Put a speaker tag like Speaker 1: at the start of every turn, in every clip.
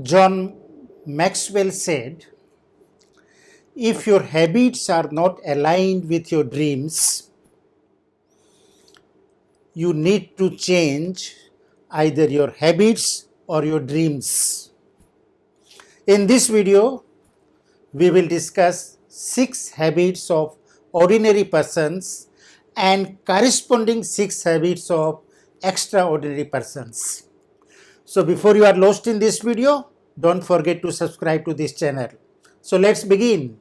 Speaker 1: John Maxwell said, if your habits are not aligned with your dreams, you need to change either your habits or your dreams. In this video, we will discuss 6 habits of ordinary persons and corresponding 6 habits of extraordinary persons. So before you are lost in this video, don't forget to subscribe to this channel. So let's begin.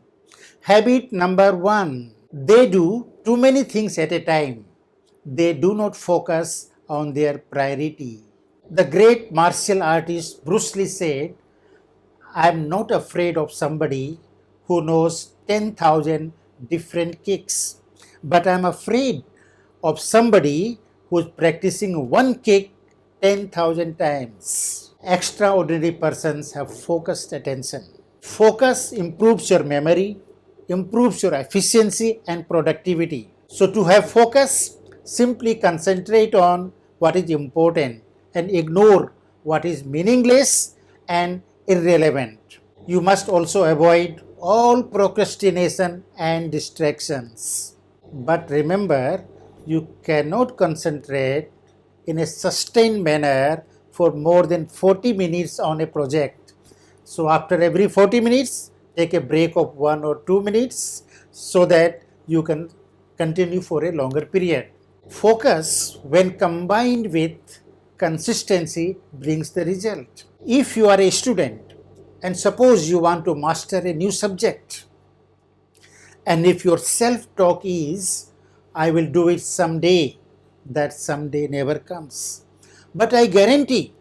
Speaker 1: Habit number 1. They do too many things at a time. They do not focus on their priority. The great martial artist Bruce Lee said, I am not afraid of somebody who knows 10,000 different kicks, but I am afraid of somebody who is practicing one kick 10,000 times. Extraordinary persons have focused attention. Focus improves your memory, improves your efficiency and productivity. So to have focus, simply concentrate on what is important and ignore what is meaningless and irrelevant. You must also avoid all procrastination and distractions. But remember, you cannot concentrate in a sustained manner for more than 40 minutes on a project. So after every 40 minutes, take a break of 1 or 2 minutes so that you can continue for a longer period. Focus, when combined with consistency, brings the result. If you are a student and suppose you want to master a new subject, and if your self-talk is, I will do it someday, that someday never comes. But I guarantee,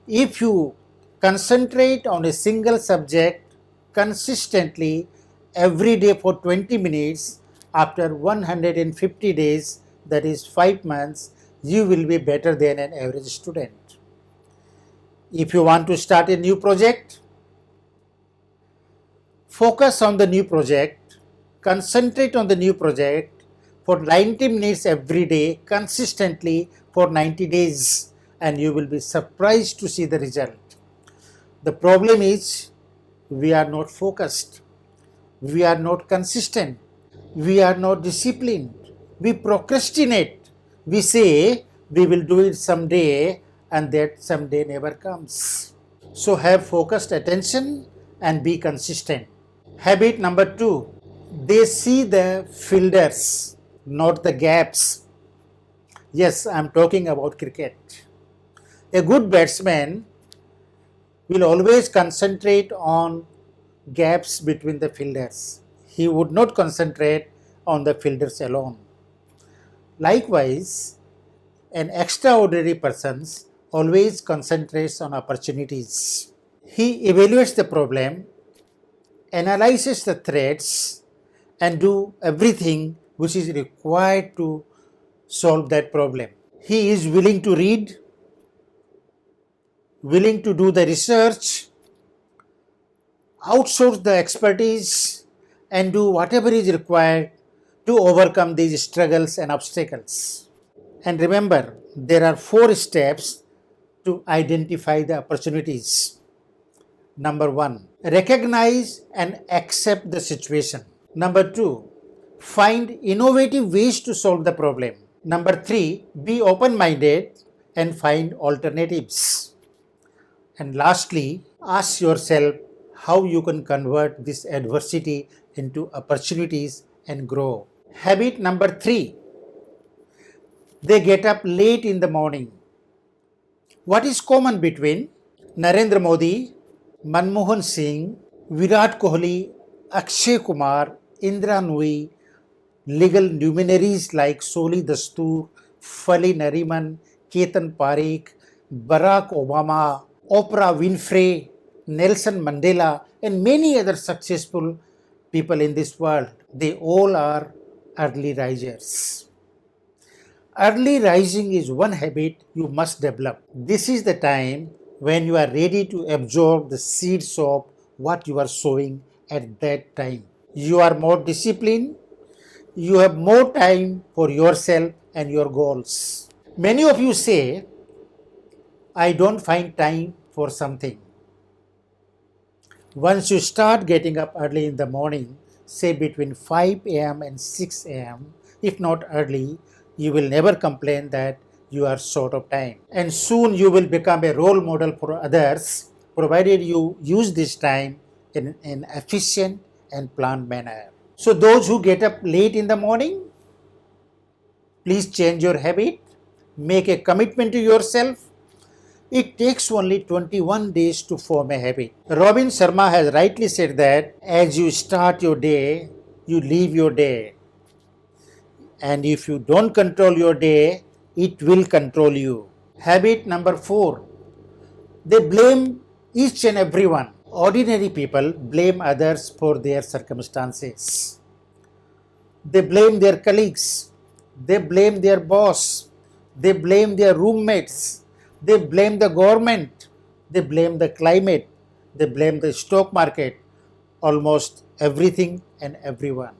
Speaker 1: if you concentrate on a single subject consistently every day for 20 minutes, after 150 days, that is 5 months, you will be better than an average student. If you want to start a new project, focus on the new project, concentrate on the new project for 90 minutes every day, consistently for 90 days, and you will be surprised to see the result. The problem is, we are not focused, we are not consistent, we are not disciplined, we procrastinate, we say we will do it someday, and that someday never comes. So have focused attention and be consistent. Habit number 2, they see the fielders, not the gaps. Yes, I am talking about cricket. A good batsman will always concentrate on gaps between the fielders. He would not concentrate on the fielders alone. Likewise, an extraordinary person always concentrates on opportunities. He evaluates the problem, analyzes the threats, and do everything which is required to solve that problem. He is willing to read, willing to do the research, outsource the expertise, and do whatever is required to overcome these struggles and obstacles. And remember, there are 4 steps to identify the opportunities. Number 1, recognize and accept the situation. Number 2, find innovative ways to solve the problem. Number 3, be open-minded and find alternatives. And lastly, ask yourself how you can convert this adversity into opportunities and grow. Habit number 3, they get up late in the morning. What is common between Narendra Modi, Manmohan Singh, Virat Kohli, Akshay Kumar, Indra Nooyi, legal luminaries like Soli Dastoor, Fali Nariman, Ketan Parikh, Barack Obama, Oprah Winfrey, Nelson Mandela, and many other successful people in this world? They all are early risers. Early rising is one habit you must develop. This is the time when you are ready to absorb the seeds of what you are sowing at that time. You are more disciplined, you have more time for yourself and your goals. Many of you say, I don't find time for something. Once you start getting up early in the morning, say between 5 a.m. and 6 a.m., if not early, you will never complain that you are short of time. And soon you will become a role model for others, provided you use this time in an efficient and planned manner. So, those who get up late in the morning, please change your habit, make a commitment to yourself. It takes only 21 days to form a habit. Robin Sharma has rightly said that as you start your day, you leave your day. And if you don't control your day, it will control you. Habit number 4, they blame each and everyone. Ordinary people blame others for their circumstances. They blame their colleagues. They blame their boss. They blame their roommates. They blame the government. They blame the climate. They blame the stock market. Almost everything and everyone.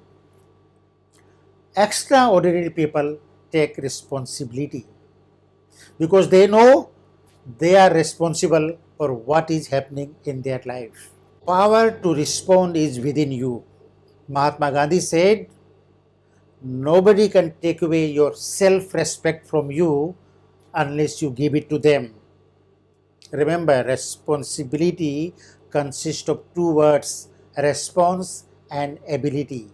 Speaker 1: Extraordinary people take responsibility because they know they are responsible for what is happening in their life. Power to respond is within you. Mahatma Gandhi said, nobody can take away your self-respect from you unless you give it to them. Remember, responsibility consists of two words, response and ability.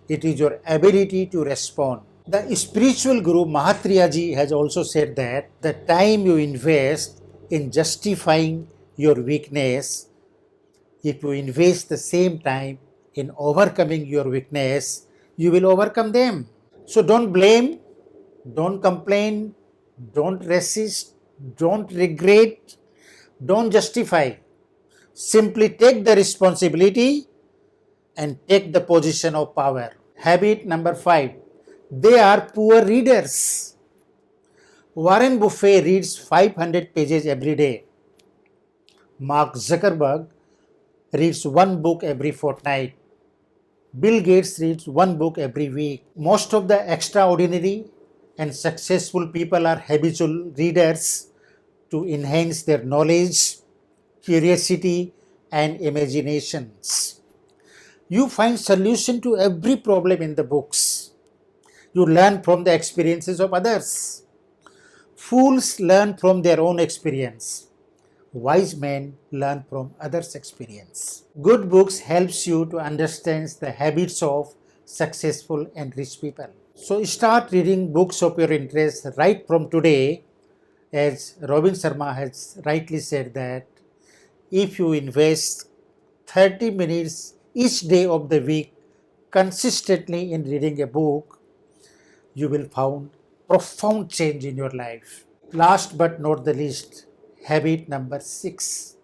Speaker 1: It is your ability to respond. The spiritual guru Mahatriyaji has also said that the time you invest in justifying your weakness, if you invest the same time in overcoming your weakness, you will overcome them. So don't blame, don't complain, don't resist, don't regret, don't justify. Simply take the responsibility and take the position of power. Habit number 5, they are poor readers. Warren Buffett reads 500 pages every day. Mark Zuckerberg reads one book every fortnight. Bill Gates reads one book every week. Most of the extraordinary and successful people are habitual readers to enhance their knowledge, curiosity, and imaginations. You find solution to every problem in the books. You learn from the experiences of others. Fools learn from their own experience. Wise men learn from others' experience. Good books helps you to understand the habits of successful and rich people. So start reading books of your interest right from today, as Robin Sharma has rightly said that if you invest 30 minutes each day of the week consistently in reading a book, you will find profound change in your life. Last but not the least, habit number 6.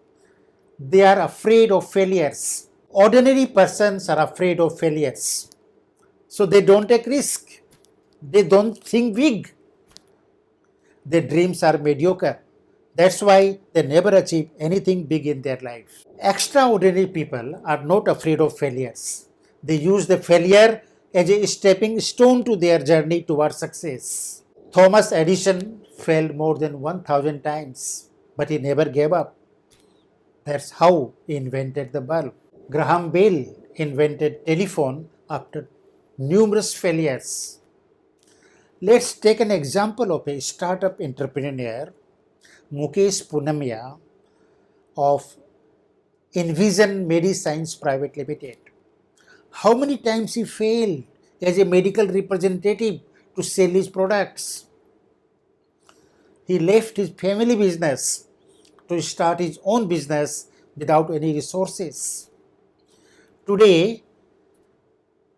Speaker 1: They are afraid of failures. Ordinary persons are afraid of failures. So they don't take risk. They don't think big. Their dreams are mediocre. That's why they never achieve anything big in their life. Extraordinary people are not afraid of failures. They use the failure as a stepping stone to their journey towards success. Thomas Edison failed more than 1,000 times, but he never gave up. That's how he invented the bulb. Graham Bell invented telephone after numerous failures. Let's take an example of a startup entrepreneur, Mukesh Punamiya of Envision Mediscience Private Limited. How many times he failed as a medical representative to sell his products? He left his family business to start his own business without any resources. Today,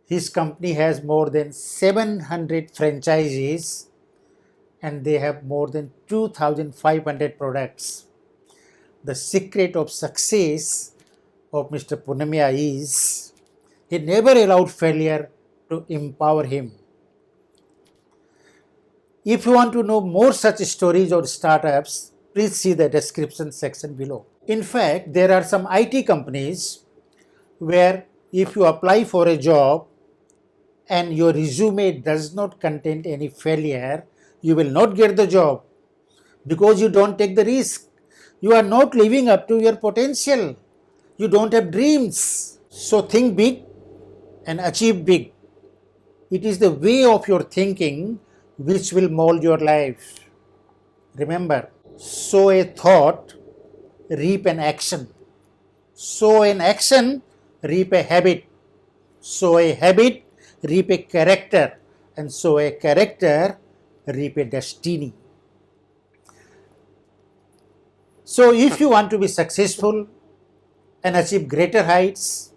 Speaker 1: his company has more than 700 franchises and they have more than 2,500 products. The secret of success of Mr. Punamiya is he never allowed failure to empower him. If you want to know more such stories or startups, please see the description section below. In fact, there are some IT companies where if you apply for a job and your resume does not contain any failure, you will not get the job because you don't take the risk. You are not living up to your potential. You don't have dreams. So think big and achieve big. It is the way of your thinking which will mold your life. Remember, sow a thought, reap an action. Sow an action, reap a habit. Sow a habit, reap a character. And sow a character, reap a destiny. So, if you want to be successful and achieve greater heights,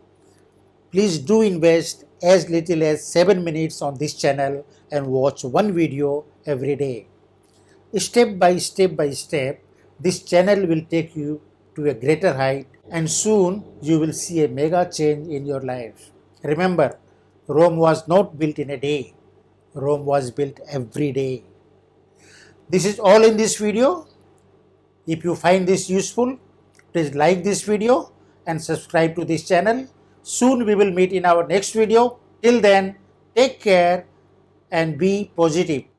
Speaker 1: please do invest as little as 7 minutes on this channel and watch one video every day. Step by step, this channel will take you to a greater height, and soon you will see a mega change in your life. Remember, Rome was not built in a day. Rome was built every day. This is all in this video. If you find this useful, please like this video and subscribe to this channel. Soon we will meet in our next video. Till then, take care and be positive.